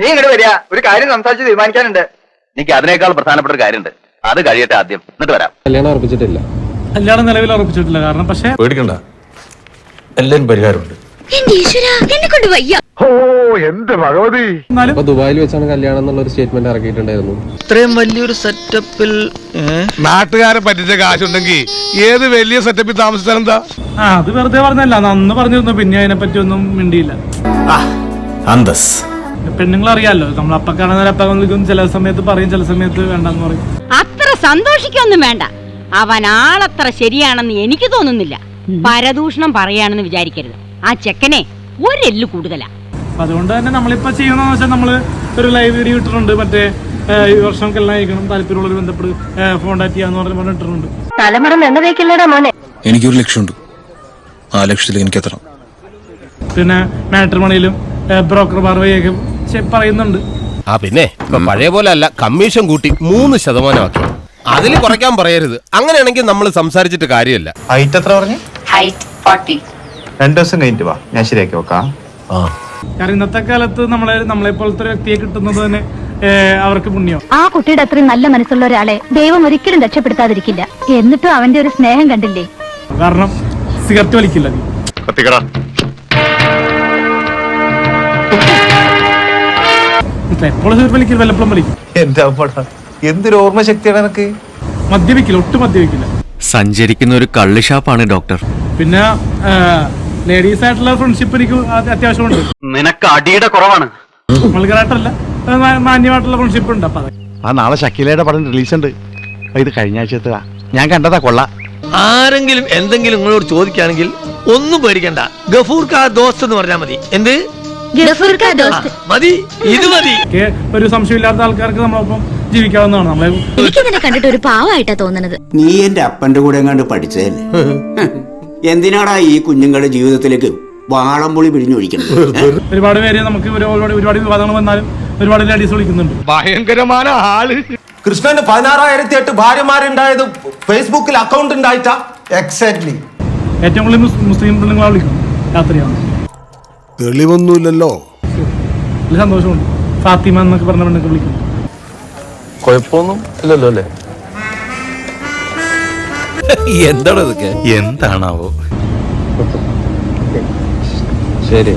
നീ ഇങ്ങോട്ട് വരിക, ഒരു കാര്യം സംസാരിച്ച് തീരുമാനിക്കാനുണ്ട്. എനിക്ക് അതിനേക്കാൾ പ്രധാനപ്പെട്ട ഒരു കാര്യമുണ്ട്, അത് കഴിയട്ടെ ആദ്യം, എന്നിട്ട് വരാം. കല്യാണം ഉറപ്പിച്ചിട്ടില്ല. കല്യാണം നിലവിൽ ഉറപ്പിച്ചിട്ടില്ല. കാരണം പക്ഷേ പേടിക്കണ്ട, എല്ലാരും പരിഹാരമുണ്ട്. അപ്പൊ ദുബായിൽ വെച്ചാണ് കല്യാണം എന്നുള്ള ഒരു സ്റ്റേറ്റ്മെന്റ് ഇറക്കിയിട്ടുണ്ടായിരുന്നു. ഇത്രയും വലിയൊരു സെറ്റപ്പിൽ നാട്ടുകാരെ പറ്റിച്ച കാശുണ്ടെങ്കിൽ ഏത് വലിയ സെറ്റപ്പിൽ താമസിച്ചാൽ എന്താ? അത് വെറുതെ പറഞ്ഞല്ല, അന്ന് പറഞ്ഞിരുന്നു. പിന്നെ അതിനെപ്പറ്റി ഒന്നും മിണ്ടിയില്ല. പെണ്ണുങ്ങൾ അറിയാലോ, നമ്മൾ അപ്പ കാണുന്ന അപ്പ വിളിക്കും, ചില സമയത്ത് പറയും, ചില സമയത്ത് വേണ്ടെന്ന് പറയും. അത്ര സന്തോഷിക്കൊന്നും വേണ്ട. അവൻ ആളത്ര ശരിയാണെന്ന് എനിക്ക് തോന്നുന്നില്ല. പരദൂഷണം പറയാണെന്ന് വിചാരിക്കരുത്. ആ ചെക്കനെ ഒരെല്ലു കൂടുതലാ. അതുകൊണ്ട് തന്നെ നമ്മളിപ്പോ ചെയ്യണമെന്ന് വെച്ചാൽ നമ്മള് ഒരു ലൈവ് വീഡിയോ ഇട്ടിട്ടുണ്ട്. മറ്റേ ഈ വർഷം കല്യാണം കഴിക്കണം, താല്പര്യമുള്ളവർ ബന്ധപ്പെട്ട് കോണ്ടാക്ട് ചെയ്യാന്ന് പറഞ്ഞ് ഇട്ടിട്ടുണ്ട്. തലമുറ എണ്ണതേക്കില്ലടാ മോനെ. എനിക്കൊരു ലക്ഷ്യമുണ്ട്, ആ ലക്ഷ്യത്തിൽ എനിക്ക് എത്തണം. പിന്നെ മാട്രിമോണിയിലും ബ്രോക്കർ വഴിയൊക്കെ പറയുന്നുണ്ട്. പിന്നെ ഇപ്പൊ പഴയ പോലെ അല്ല, കമ്മീഷൻ കൂട്ടി 3% ആക്കി. അതിൽ കുറയ്ക്കാൻ പറയരുത്. അങ്ങനെയാണെങ്കിൽ നമ്മൾ സംസാരിച്ചിട്ട് കാര്യമില്ല. ഹൈറ്റ് എത്ര പറഞ്ഞു? ഹൈറ്റ് 40. 2 ദിവസം കഴിഞ്ഞിട്ട് വാ, ഞാൻ ശരിയാക്കി വെക്കാം. കാരണം ഇന്നത്തെ കാലത്ത് നമ്മളെ പോലത്തെ ഒരു വ്യക്തിയെ കിട്ടുന്നത് തന്നെ അവർക്ക് പുണ്യം. ആ കുട്ടിയുടെ അത്രയും നല്ല മനസ്സുള്ള ഒരാളെ ദൈവം ഒരിക്കലും രക്ഷപ്പെടുത്താതിരിക്കില്ല. എന്നിട്ടും അവന്റെ ഒരു സ്നേഹം കണ്ടില്ലേ? കാരണം സിഗരറ്റ് വലിക്കില്ല. എപ്പോഴും സിഗരറ്റ് വലിക്കില്ല, വല്ലപ്പോഴും വലിക്കും. എന്റെ എന്തൊരു ഓർമ്മ ശക്തിയാണ് എനിക്ക്. മദ്യപിക്കില്ല, ഒട്ടും മദ്യപിക്കില്ല. സഞ്ചരിക്കുന്ന ഒരു കള്ള് ഷാപ്പാണ് ഡോക്ടർ. പിന്നെ ലേഡീസ് ആയിട്ടുള്ള ഫ്രണ്ട്ഷിപ്പ് എനിക്ക് അത്യാവശ്യമുണ്ട്. നിനക്ക് അടിയുടെ കുറവാണ്. മൾഗറായിട്ടല്ല, മാന്യമായിട്ടുള്ള ഫ്രണ്ട്ഷിപ്പ് ഉണ്ട്. അപ്പൊ നാളെ ഷക്കീലയുടെ പടം റിലീസ് ഉണ്ട്. ഇത് കഴിഞ്ഞ ആഴ്ചത്തെ ഞാൻ കണ്ടതാ, കൊള്ളാം. ആരെങ്കിലും എന്തെങ്കിലും നിങ്ങളോട് ചോദിക്കുകയാണെങ്കിൽ ഒന്നും പേടിക്കണ്ട, ഗഫൂർ കാ ദോസ്ത് എന്ന് പറഞ്ഞാൽ മതി. എന്ത് മതി, ഇത് മതി. ഒരു സംശയമില്ലാത്ത ആൾക്കാർക്ക് നമ്മളൊപ്പം ജീവിക്കാവുന്നതാണ്. നമ്മളെ എനിക്കിതിനെ കണ്ടിട്ട് ഒരു പാവമായിട്ടാ തോന്നുന്നത്. നീ എന്റെ അപ്പന്റെ കൂടെ എങ്ങാണ്ട് പഠിച്ചതല്ലേ? എന്തിനാടാ ഈ കുഞ്ഞുങ്ങളുടെ ജീവിതത്തിലേക്ക് വാളംപുളി പിഴിഞ്ഞൊഴിക്കുന്നത്? ഒരുപാട് പേര് നമുക്ക് ഒരുപാട് വിവാദങ്ങൾ വന്നാലും ഒരുപാട് ലേഡീസ് വിളിക്കുന്നുണ്ട്. ഭയങ്കരമായ ആള്. കൃഷ്ണന് 16,008 ഭാര്യമാരുണ്ടായത് ഫേസ്ബുക്കിൽ അക്കൗണ്ട് ഉണ്ടായിട്ടാ. എക്സാക്ട്ലി. ഏറ്റവും കൂടുതൽ മുസ്ലിം പെണ്ണുങ്ങളെ വിളിക്കും രാത്രിയാണ്. തെളിവൊന്നുമില്ലല്ലോ. സന്തോഷമുണ്ട്. ഫാത്തിമ എന്നൊക്കെ പറഞ്ഞ പെണ്ണൊക്കെ വിളിക്കും. കുഴപ്പമൊന്നും ഇല്ലല്ലോ അല്ലേ? എന്താണോ ഇതൊക്കെ? എന്താണാവോ? ശരി.